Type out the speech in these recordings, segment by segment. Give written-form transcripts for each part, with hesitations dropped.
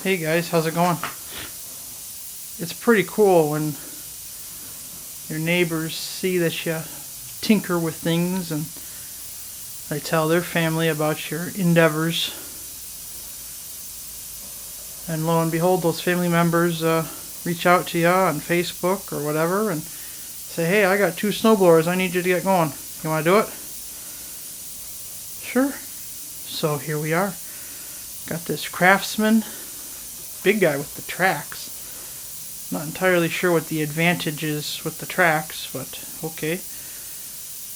Hey guys, how's it going? It's pretty cool when your neighbors see that you tinker with things and they tell their family about your endeavors. And lo and behold, those family members reach out to you on Facebook or whatever and say, hey, I got 2 snowblowers, I need you to get going. You want to do it? Sure. So here we are. Got this Craftsman, big guy with the tracks. Not entirely sure what the advantage is with the tracks, but okay.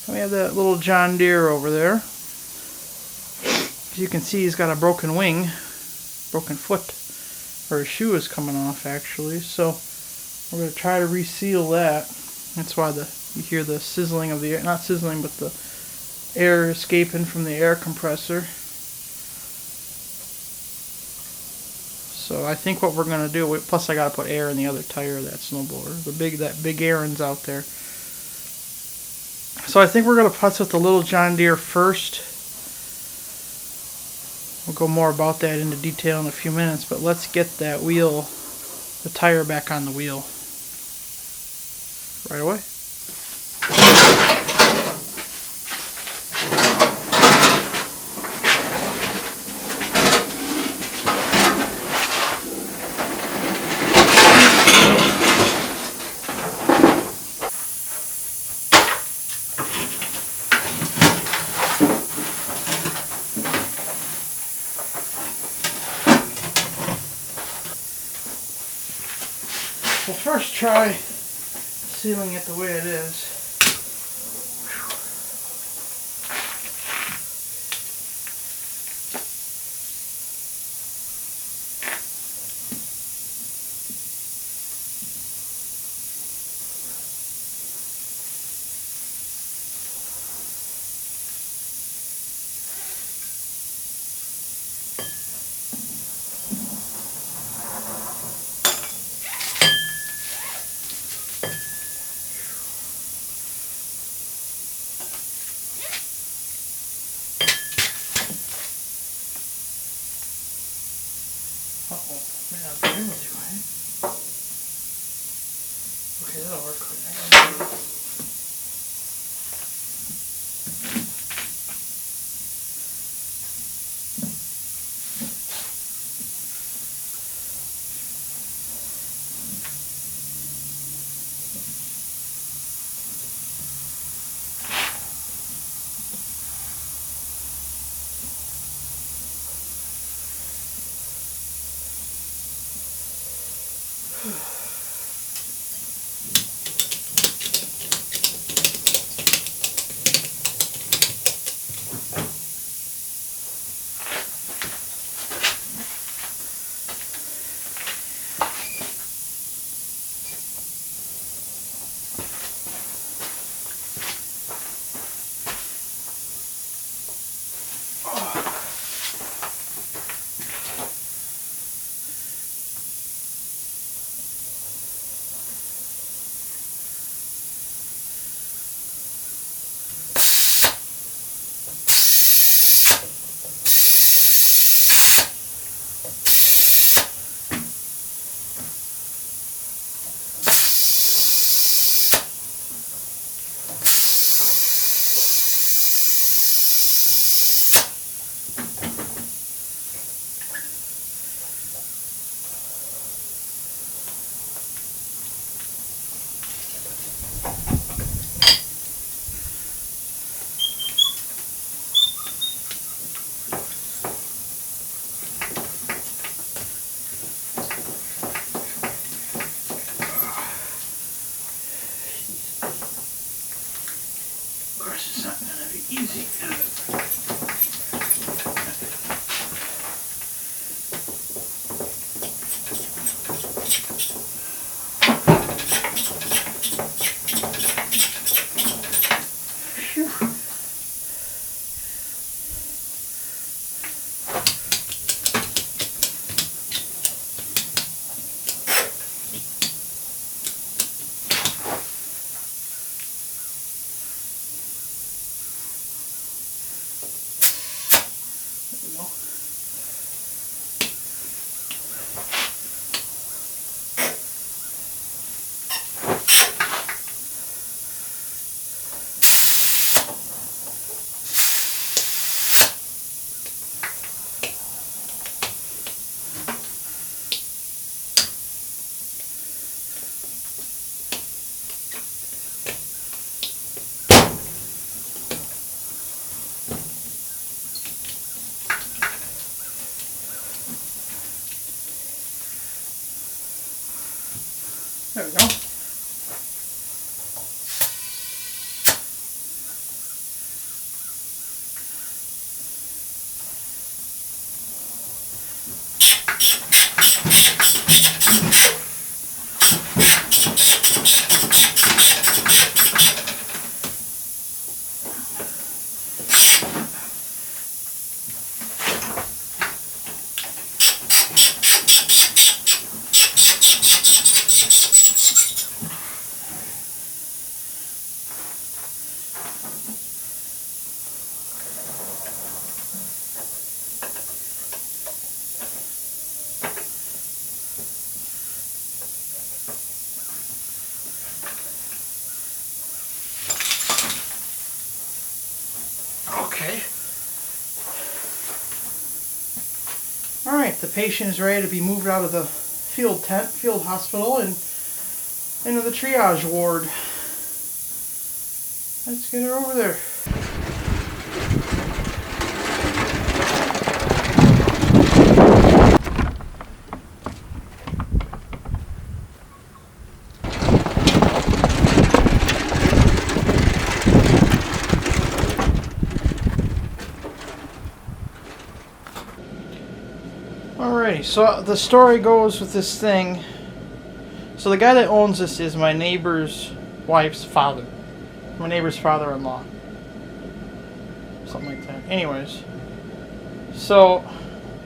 We have that little John Deere over there. As you can see, he's got a broken wing, broken foot, or his shoe is coming off actually. So we're going to try to reseal that. That's why you hear the sizzling of the air, not sizzling, but the air escaping from the air compressor. So I think what we're going to do, plus I got to put air in the other tire of that snowblower. That big Aaron's out there. So I think we're going to putz with the little John Deere first. We'll go more about that into detail in a few minutes, but let's get that wheel, the tire back on the wheel right away. We'll first try sealing it the way it is. Uh-oh, may not be able to, eh? Okay, that'll work. There we go. Okay. All right, the patient is ready to be moved out of the field hospital, and into the triage ward. Let's get her over there. Alrighty, so the story goes with this thing. So the guy that owns this is my neighbor's wife's father. My neighbor's father-in-law. Something like that. Anyways. So,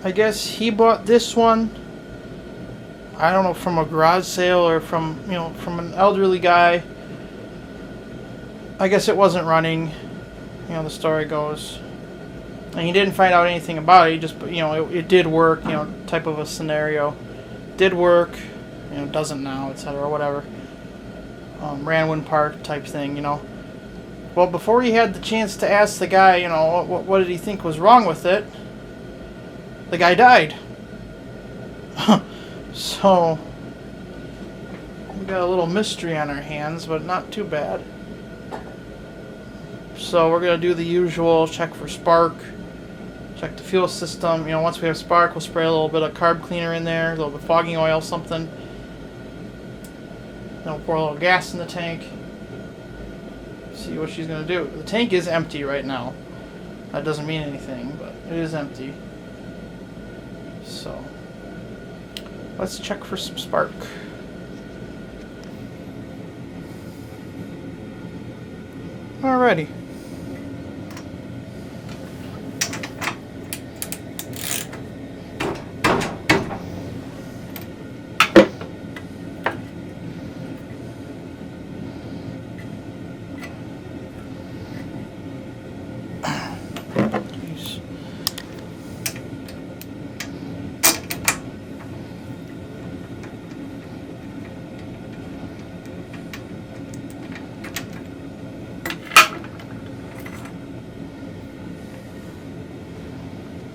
I guess he bought this one, I don't know, from a garage sale or from, from an elderly guy. I guess it wasn't running, the story goes. And he didn't find out anything about it. He just, it did work, type of a scenario. Did work, doesn't now, etc., whatever. Ran one part type thing, Well, before he had the chance to ask the guy, what did he think was wrong with it, the guy died. So, we got a little mystery on our hands, but not too bad. So we're going to do the usual, check for spark, check the fuel system. Once we have spark, we'll spray a little bit of carb cleaner in there, a little bit of fogging oil, something. Then we'll pour a little gas in the tank. See what she's going to do. The tank is empty right now. That doesn't mean anything, but it is empty. So, let's check for some spark. Alrighty.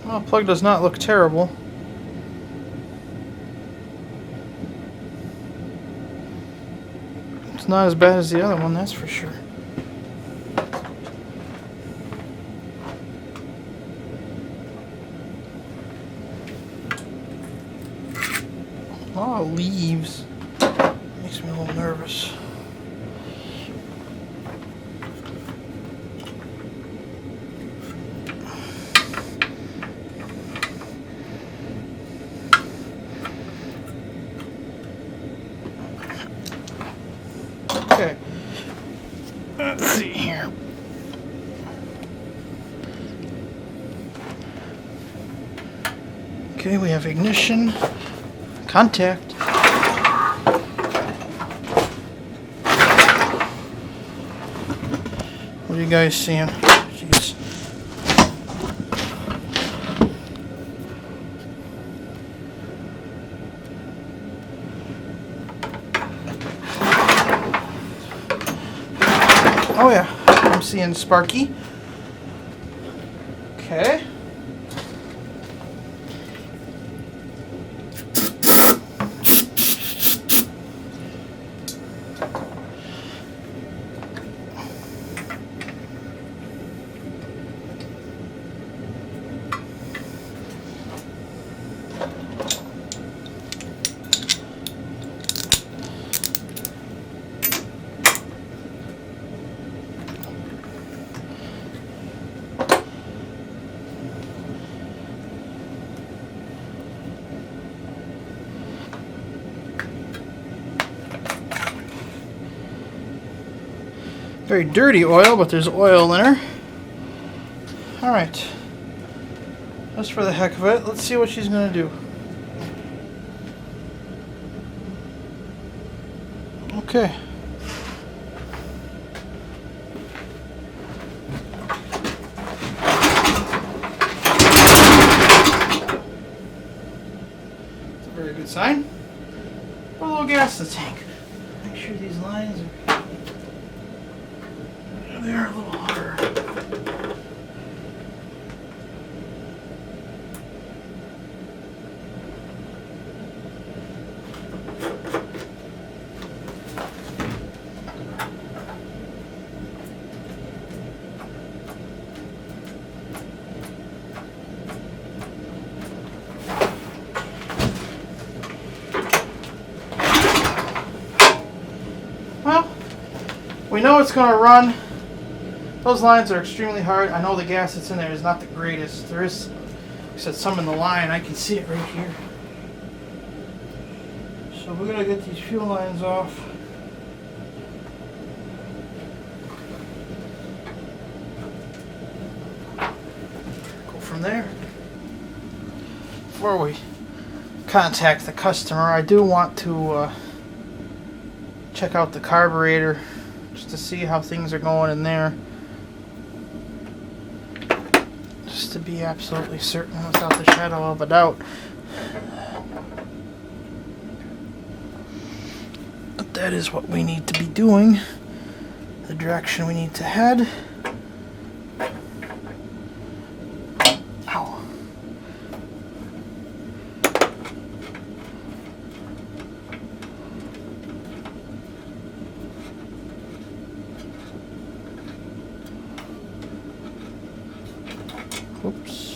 Well, the plug does not look terrible. It's not as bad as the other one, that's for sure. Oh, leaves. Makes me a little nervous. Okay, let's see here. Okay, we have ignition, contact. What are you guys seeing? Jeez. Oh yeah, I'm seeing Sparky. Okay. Very dirty oil, but there's oil in her. Alright. Just for the heck of it, let's see what she's going to do. Okay. That's a very good sign. Put a little gas in the tank. Make sure these lines are... They are a little harder. Well, we know it's going to run. Those lines are extremely hard. I know the gas that's in there is not the greatest. There is, like I said, some in the line. I can see it right here. So we're going to get these fuel lines off. Go from there. Before we contact the customer, I do want to check out the carburetor just to see how things are going in there. Just to be absolutely certain without the shadow of a doubt. But that is what we need to be doing. The direction we need to head. Ow. Oops.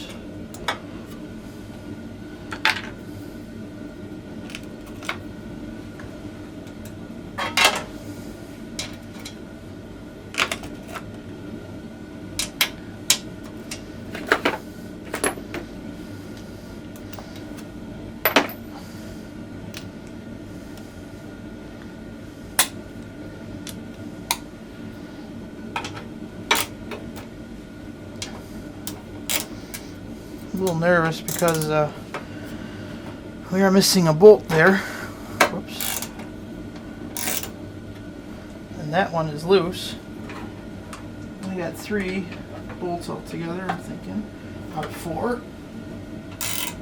A little nervous because we are missing a bolt there. Whoops. And that one is loose. We got 3 bolts altogether, I'm thinking, out of 4.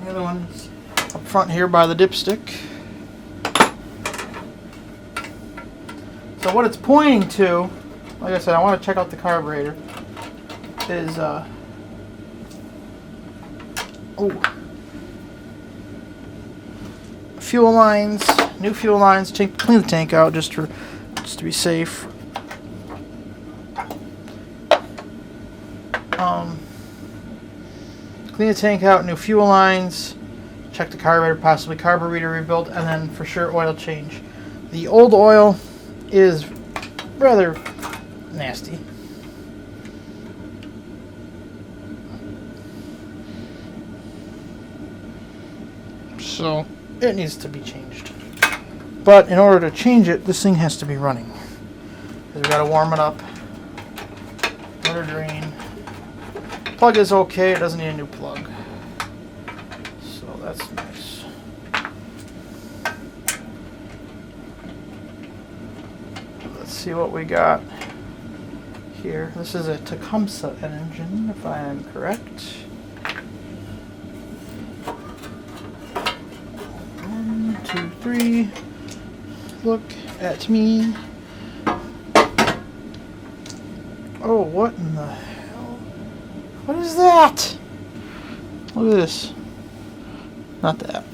The other one's up front here by the dipstick. So what it's pointing to, like I said, I want to check out the carburetor, is fuel lines, new fuel lines. Clean the tank out just to be safe. Clean the tank out, new fuel lines. Check the carburetor, possibly carburetor rebuild, and then for sure oil change. The old oil is rather nasty. So it needs to be changed. But in order to change it, this thing has to be running. Because we've got to warm it up. Let her drain. Plug is okay, it doesn't need a new plug. So that's nice. Let's see what we got here. This is a Tecumseh engine, if I am correct. 1, 2, 3. Look at me. Oh, what in the hell? What is that? Look at this. Not that.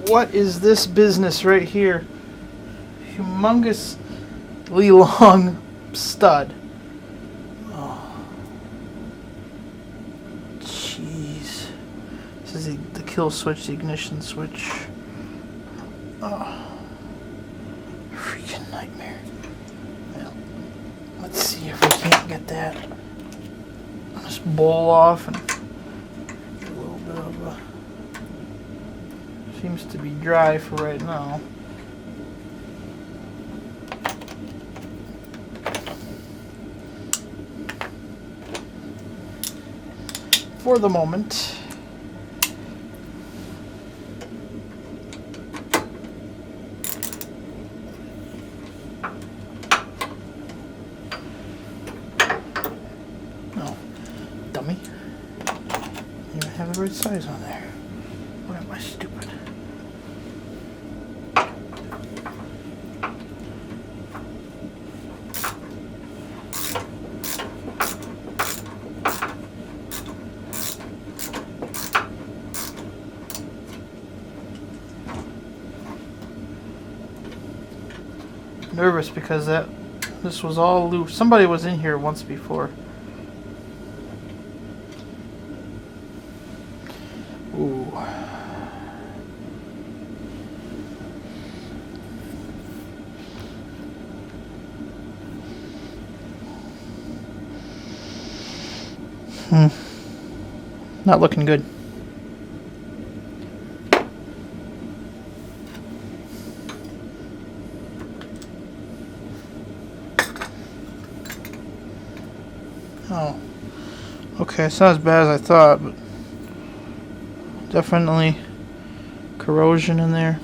What is this business right here? Humongously long stud. Oh. Jeez. This is the kill switch, the ignition switch. Oh. Freaking nightmare. Well, let's see if we can't get that. Just bowl off and Seems to be dry for right now. For the moment. No, dummy. You don't have the right size on there. What am I stupid? Nervous because this was all loose. Somebody was in here once before. Ooh. Not looking good. Oh, okay, it's not as bad as I thought, but definitely corrosion in there.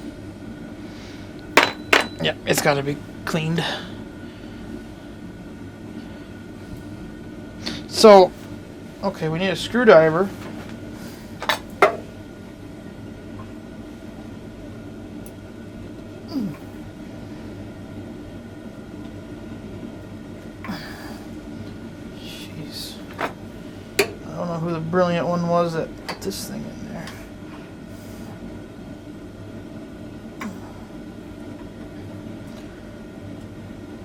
Yeah, it's got to be cleaned. So, okay, we need a screwdriver. I don't know who the brilliant one was that put this thing in there.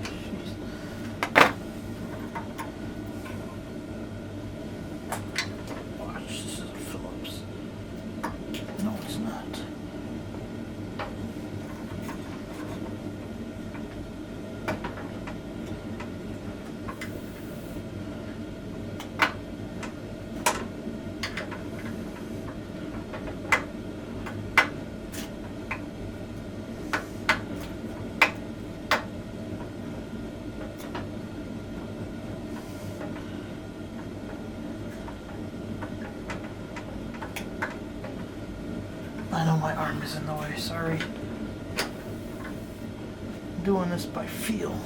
Jeez. Watch, this is a Phillips. No, it's not. I know my arm is in the way, sorry. I'm doing this by feel.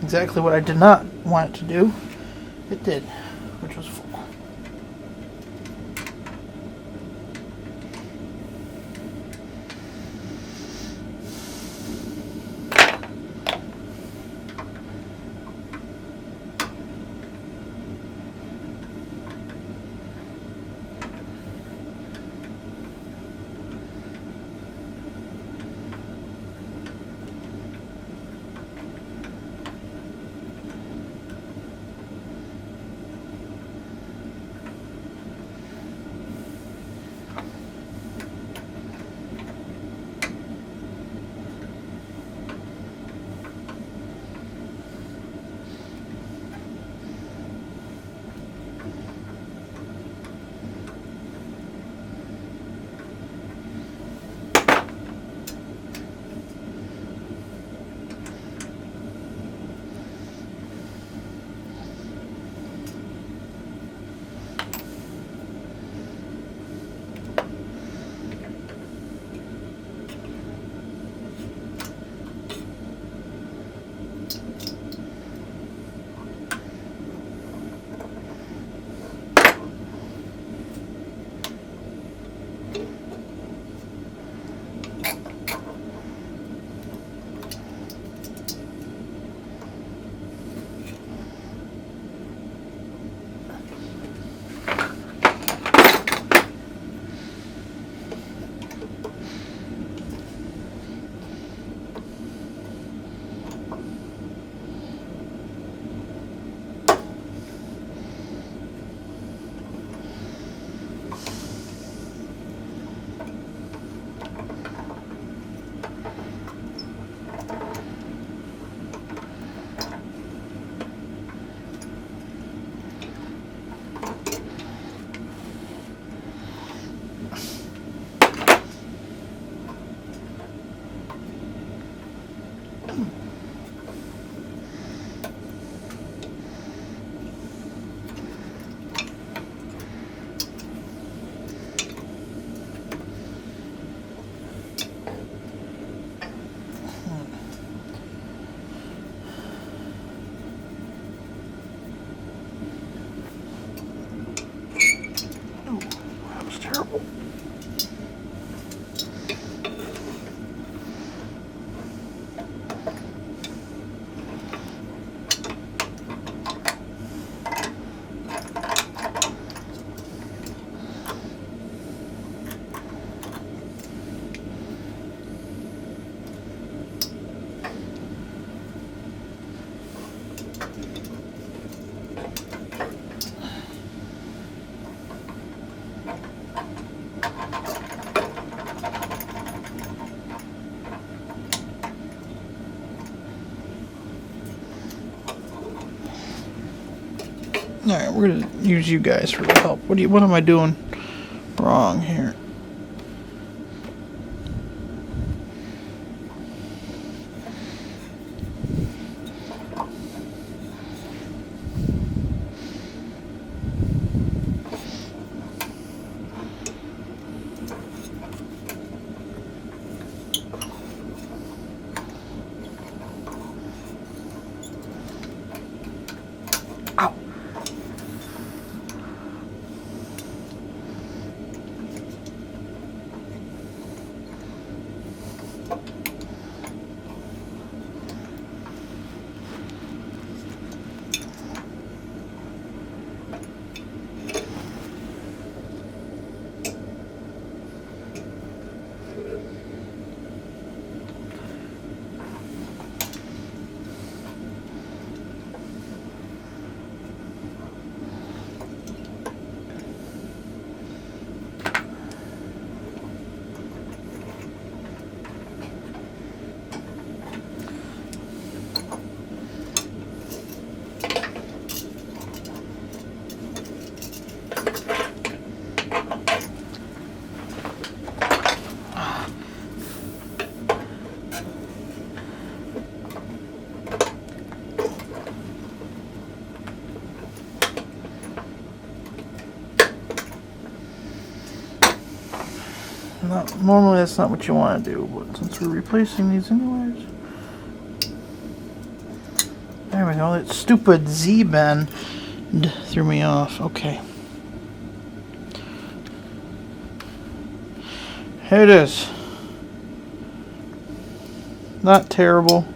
Exactly what I did not want it to do. It did, which was full. Alright, we're gonna use you guys for the help. What am I doing wrong here? Ow. Normally that's not what you want to do, but since we're replacing these anyways. There we go, that stupid Z-bend threw me off. Okay. Here it is. Not terrible.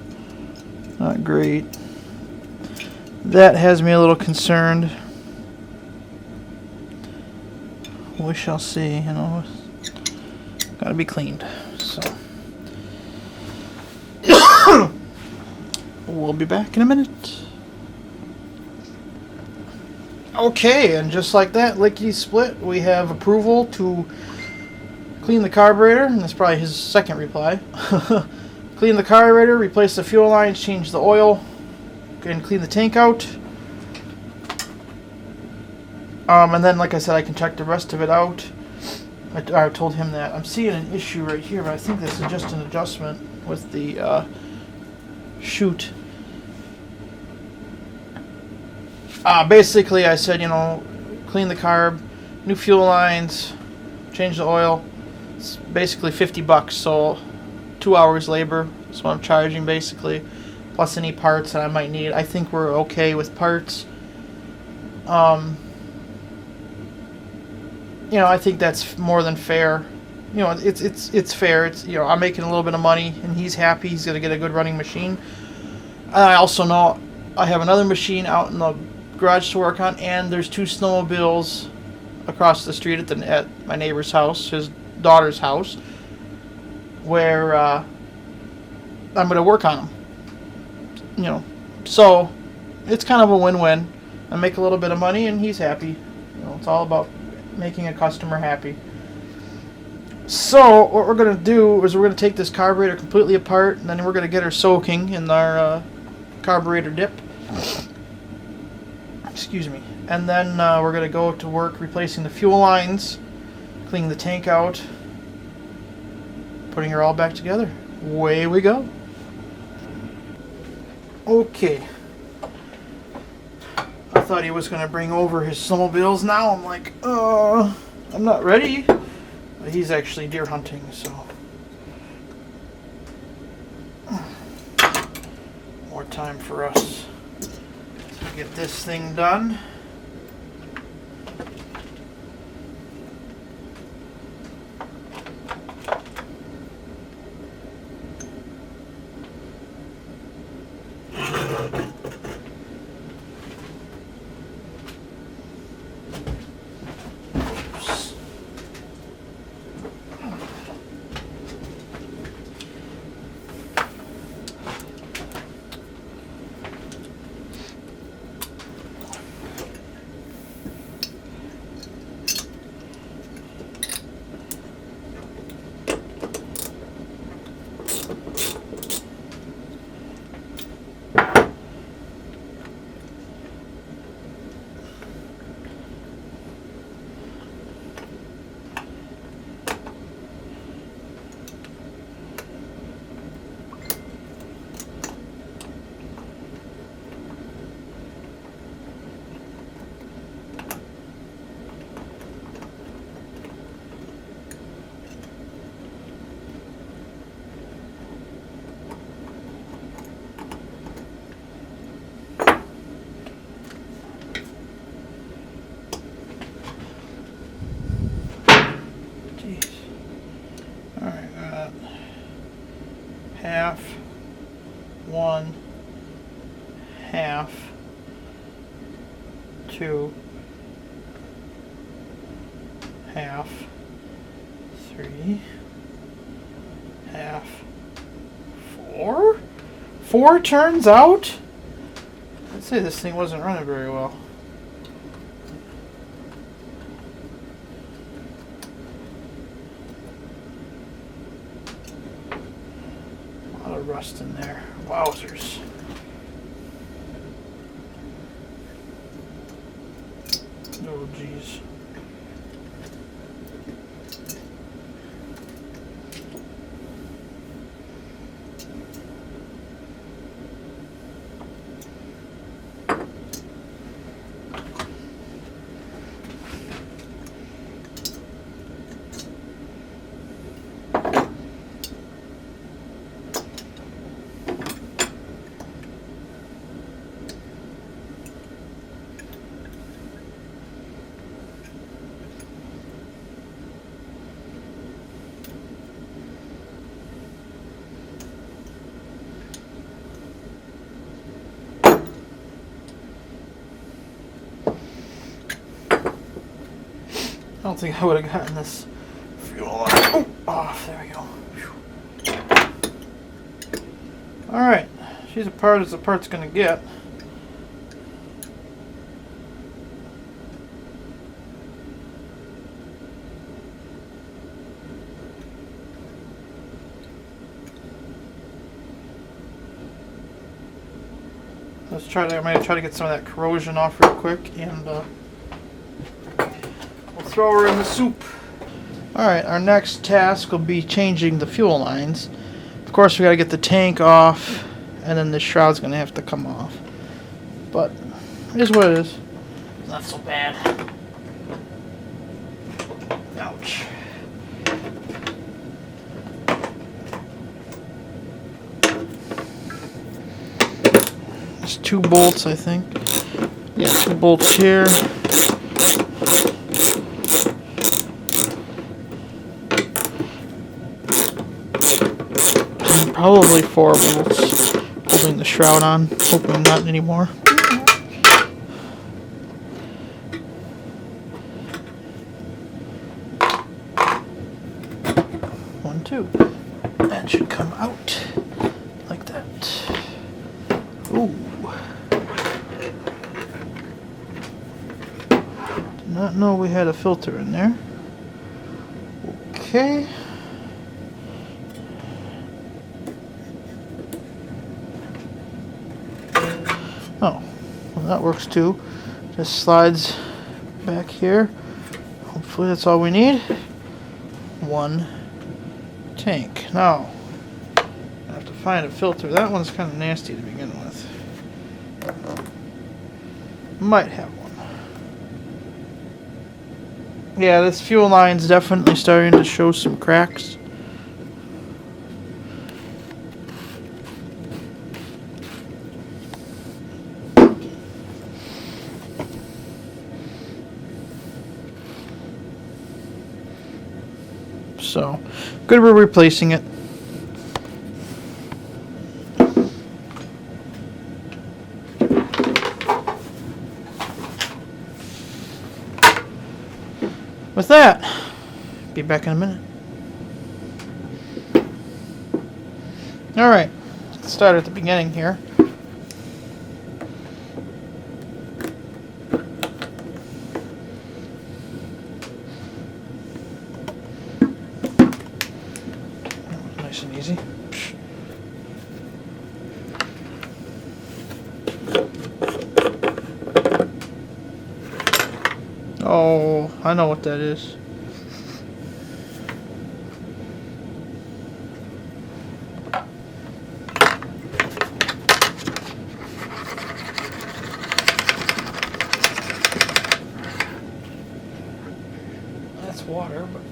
Not great. That has me a little concerned. We shall see, you know. Gotta be cleaned, so. We'll be back in a minute. Okay, and just like that, lickety split, we have approval to clean the carburetor, and that's probably his second reply. Clean the carburetor, replace the fuel lines, change the oil, and clean the tank out. And then, like I said, I can check the rest of it out. I told him that I'm seeing an issue right here, but I think this is just an adjustment with the chute. Basically, I said, you know, clean the carb, new fuel lines, change the oil. It's basically $50, so 2 hours labor. That's what I'm charging, basically, plus any parts that I might need. I think we're okay with parts. You know, I think that's more than fair. You know, it's fair. It's, you know, I'm making a little bit of money, and he's happy. He's gonna get a good running machine. I also know I have another machine out in the garage to work on, and there's 2 snowmobiles across the street at my neighbor's house, his daughter's house, where I'm gonna work on them. You know, so it's kind of a win-win. I make a little bit of money, and he's happy. You know, it's all about making a customer happy. So what we're going to do is we're going to take this carburetor completely apart, and then we're going to get her soaking in our carburetor dip. Excuse me. And then we're going to go to work replacing the fuel lines, cleaning the tank out, putting her all back together. Away we go. Okay. I thought he was going to bring over his snowmobiles now. I'm like, I'm not ready. But he's actually deer hunting, so. More time for us to get this thing done. half, 1, half, 2, half, 3, half, 4? 4 turns out? I'd say this thing wasn't running very well. A lot of rust in there. Wowzers. Oh, geez. I don't think I would have gotten this fuel line off. There we go. Alright, she's as part as the part's going to get. Let's try to, I'm going to try to get some of that corrosion off real quick, and throw her in the soup. Alright, our next task will be changing the fuel lines. Of course, we got to get the tank off, and then the shroud's going to have to come off. But it is what it is. Not so bad. Ouch. There's 2 bolts, I think. Yeah, 2 bolts here. Probably 4 bolts holding the shroud on. Hoping not anymore. 1, 2. That should come out like that. Ooh. Did not know we had a filter in there. Okay. Oh, well, that works too. Just slides back here. Hopefully that's all we need. 1 tank. Now, I have to find a filter. That one's kind of nasty to begin with. Might have one. Yeah, this fuel line's definitely starting to show some cracks. So, good we're replacing it. With that, be back in a minute. Alright, let's start at the beginning here. Nice and easy. Oh, I know what that is. That's water, but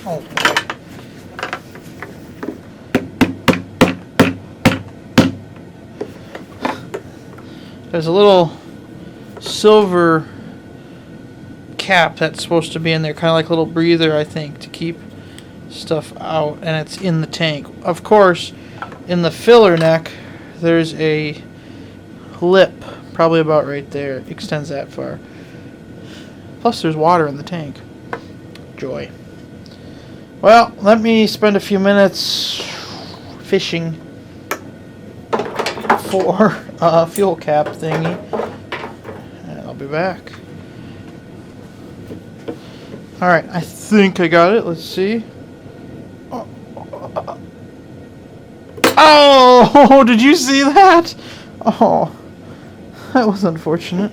oh boy. There's a little silver cap that's supposed to be in there, kind of like a little breather, I think, to keep stuff out, and it's in the tank. Of course, in the filler neck, there's a lip, probably about right there. It extends that far. Plus, there's water in the tank. Joy. Well, let me spend a few minutes fishing for a fuel cap thingy, and I'll be back. Alright, I think I got it. Let's see. Oh, did you see that? Oh, that was unfortunate.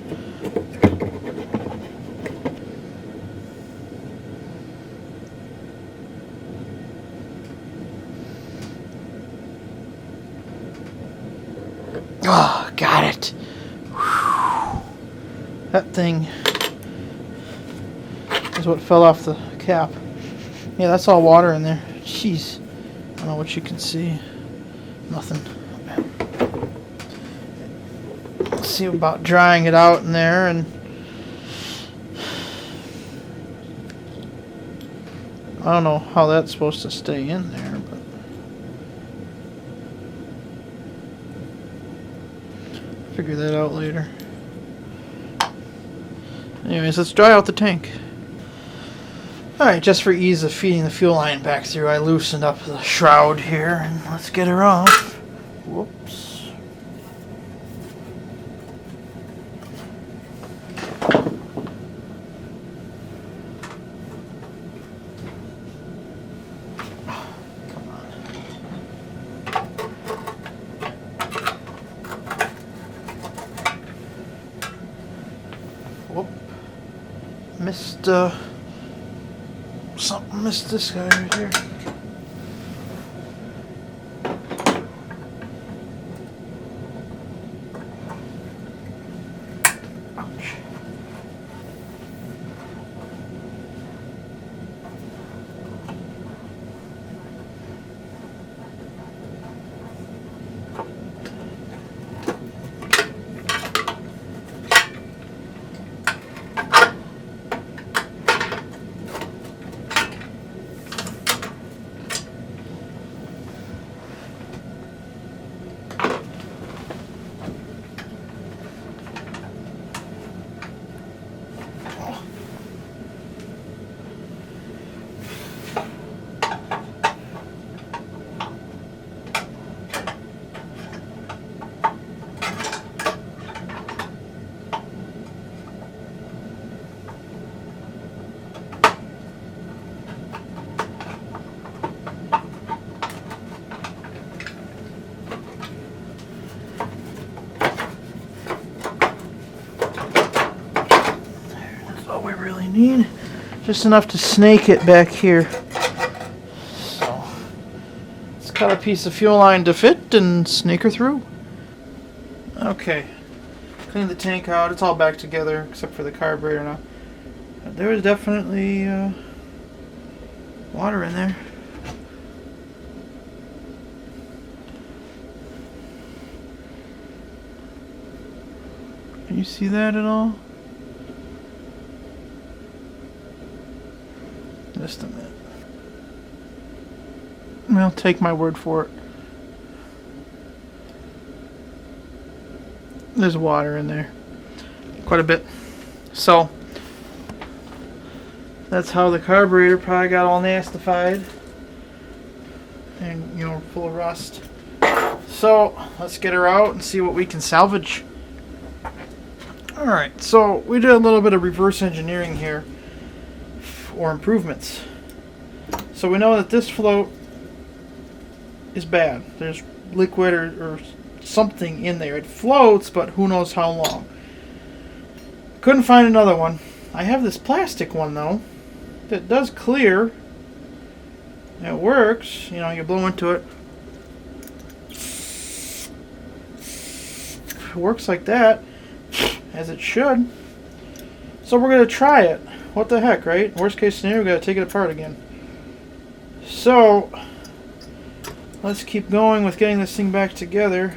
Oh, got it. Whew. That thing is what fell off the cap. Yeah, that's all water in there. Jeez. I don't know what you can see. Nothing. Let's see about drying it out in there, and I don't know how that's supposed to stay in there, but figure that out later. Anyways, let's dry out the tank. Alright, just for ease of feeding the fuel line back through, I loosened up the shroud here, and let's get her off. Whoops. Come on. Whoop. Missed, something missed this guy right here. Ouch. Need just enough to snake it back here. So let's cut a piece of fuel line to fit and snake her through. Okay, clean the tank out. It's all back together except for the carburetor now. There was definitely water in there. Can you see that at all? Just a minute. Well, take my word for it. There's water in there. Quite a bit. So, that's how the carburetor probably got all nastified. And, you know, full of rust. So, let's get her out and see what we can salvage. Alright, so we did a little bit of reverse engineering here. Or improvements. So we know that this float is bad. There's liquid or something in there. It floats, but who knows how long. Couldn't find another one. I have this plastic one though that does clear. It works. You know, you blow into it. It works like that, as it should. So we're gonna try it. What the heck, right? Worst case scenario, we gotta take it apart again. So, let's keep going with getting this thing back together.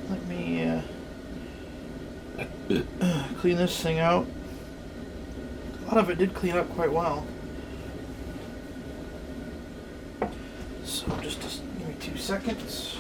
Let me Clean this thing out. A lot of it did clean up quite well. So just give me 2 seconds.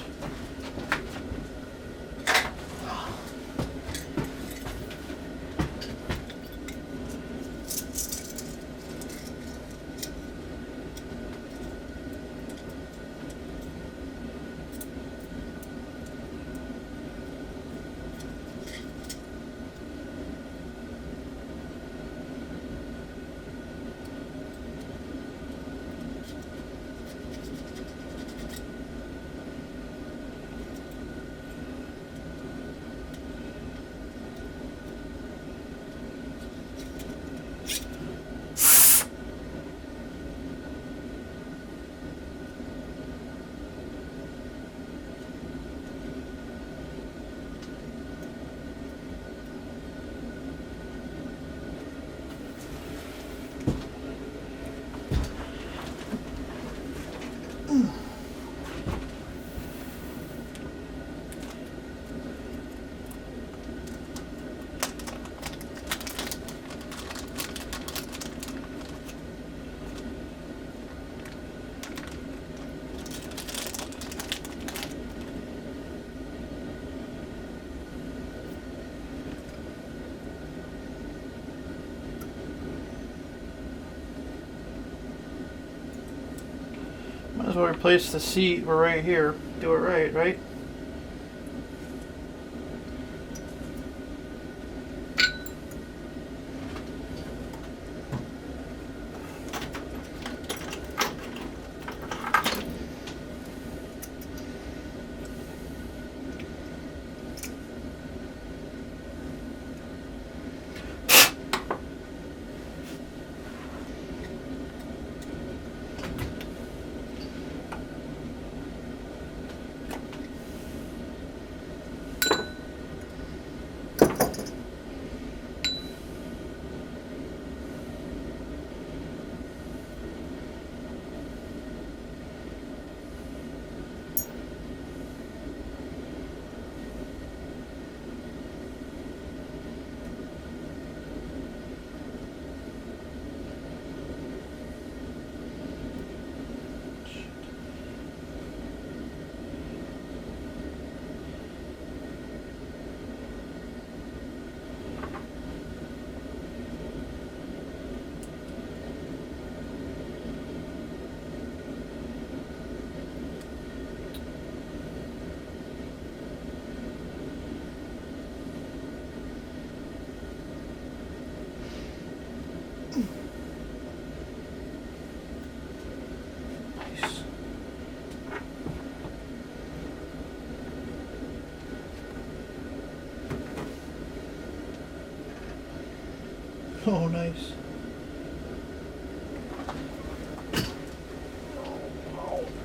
Might as well replace the seat. We're right here. Do it right, right? Oh, nice.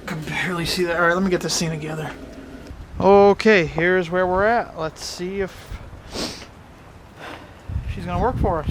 I can barely see that. Alright, let me get this thing together. Okay, here's where we're at. Let's see if she's going to work for us.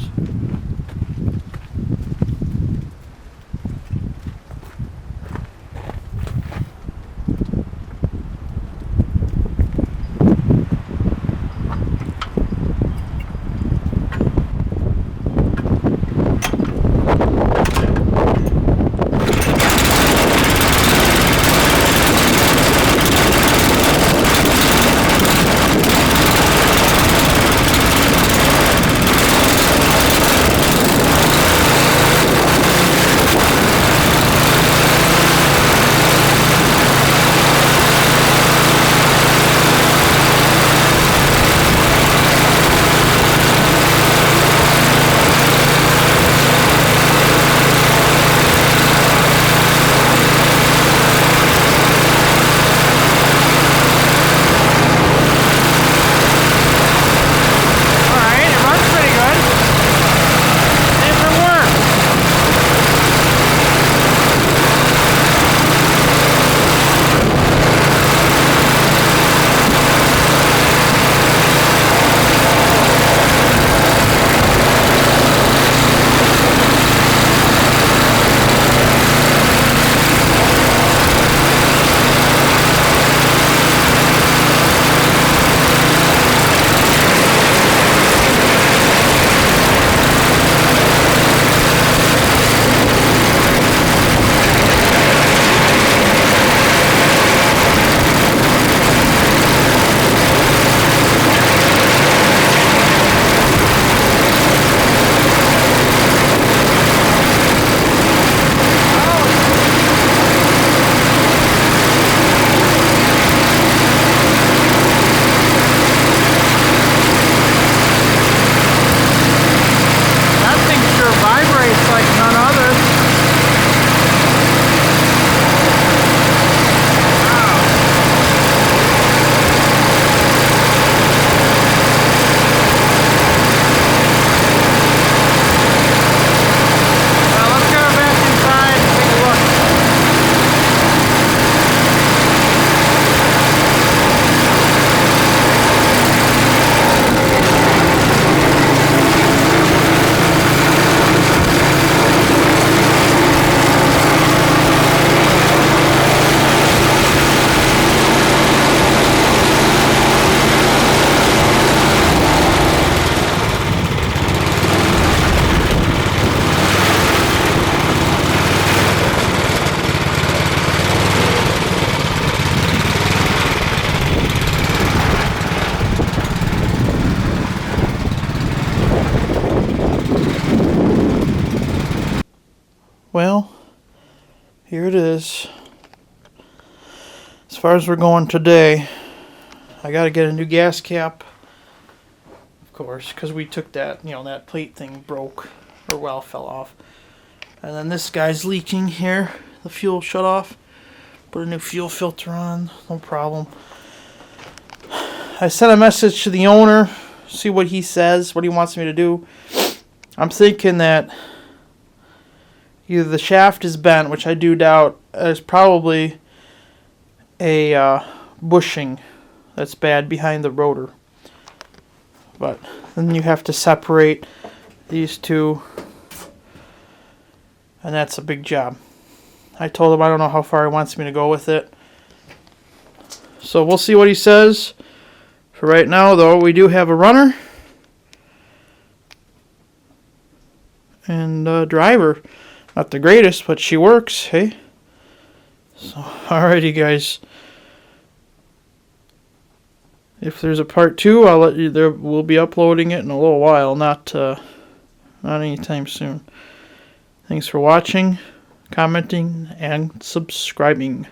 Well, here it is. As far as we're going today, I got to get a new gas cap, of course, because we took that, that plate thing broke, or well, fell off. And then this guy's leaking here. The fuel shut off. Put a new fuel filter on, no problem. I sent a message to the owner, see what he says, what he wants me to do. I'm thinking that either the shaft is bent, which I do doubt. There's probably a bushing that's bad behind the rotor. But then you have to separate these two, and that's a big job. I told him I don't know how far he wants me to go with it. So we'll see what he says. For right now, though, we do have a runner and a driver. Not the greatest, but she works, hey? So, alrighty, guys. If there's a part 2, I'll let you. We'll be uploading it in a little while, not anytime soon. Thanks for watching, commenting, and subscribing.